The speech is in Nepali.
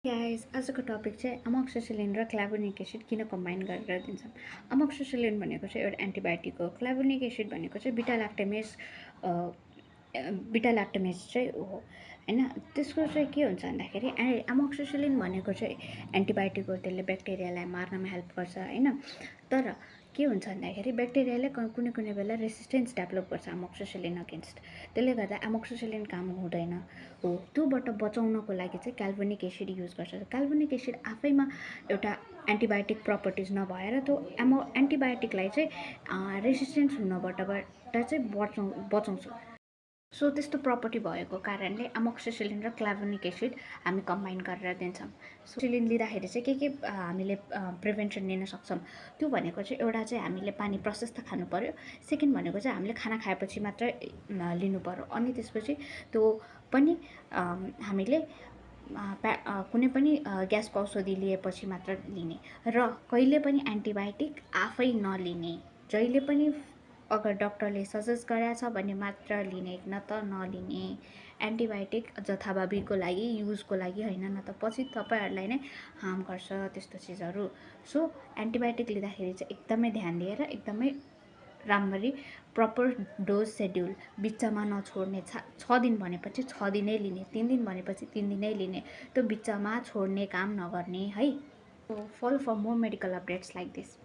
गाइस आजको टपिक चाहिँ अमोक्सिसिलिन र क्लाभोनिक एसिड किन कम्बाइन गरेर दिन्छौँ। अमोक्सिसिलिन भनेको चाहिँ एउटा एन्टिबायोटिक हो। क्लाभोनिक एसिड भनेको चाहिँ बिटा ल्याक्टमेज चाहिँ हो होइन। त्यसको चाहिँ के हुन्छ भन्दाखेरि अमोक्सिसिलिन भनेको चाहिँ एन्टिबायोटिक हो, त्यसले ब्याक्टेरियालाई मार्नमा हेल्प गर्छ होइन। तर के हुन्छ भन्दाखेरि ब्याक्टेरियाले कुनै कुनै बेला रेसिस्टेन्स डेभलप गर्छ अमोक्सिसिलिन अगेन्स्ट, त्यसले गर्दा अमोक्सिसिलिन काम हुँदैन हो। त्योबाट बचाउनको लागि चाहिँ क्याल्भोनिक एसिड युज गर्छ। क्याल्भोनिक एसिड आफैमा एउटा एन्टिबायोटिक प्रपर्टिज नभएर त्यो एन्टिबायोटिकलाई चाहिँ रेसिस्टेन्स हुनबाट चाहिँ बचाउँछ। सो त्यस्तो प्रपर्टी भएको कारणले अमोक्सिसिलिन र क्लाभोनिक एसिड हामी कम्बाइन गरेर दिन्छौँ। सिलिन लिँदाखेरि चाहिँ के हामीले प्रिभेन्सन लिन सक्छौँ। त्यो भनेको चाहिँ एउटा चाहिँ हामीले पानी प्रशस्त खानु पऱ्यो। सेकेन्ड भनेको चाहिँ हामीले खाना खाएपछि मात्रै लिनु पऱ्यो। अनि त्यसपछि त्यो पनि हामीले कुनै पनि ग्यासको औषधि लिएपछि मात्र लिने र कहिले पनि एन्टिबायोटिक आफै नलिने। जहिले पनि अगर डक्टरले सजेस्ट गरेको छ भने मात्र लिने, न त नलिने। एन्टिबायोटिक जथाभावीको लागि युजको लागि होइन, न त पछि तपाईँहरूलाई नै हार्म गर्छ त्यस्तो चिजहरू। सो एन्टिबायोटिक लिँदाखेरि चाहिँ एकदमै ध्यान दिएर एकदमै राम्ररी प्रपर डोज सेड्युल बिचमा नछोड्ने। 6 दिन भनेपछि 6 दिनै लिने, 3 दिन भनेपछि 3 दिनै लिने, त्यो बिचमा छोड्ने काम नगर्ने है। Follow for more medical updates like this.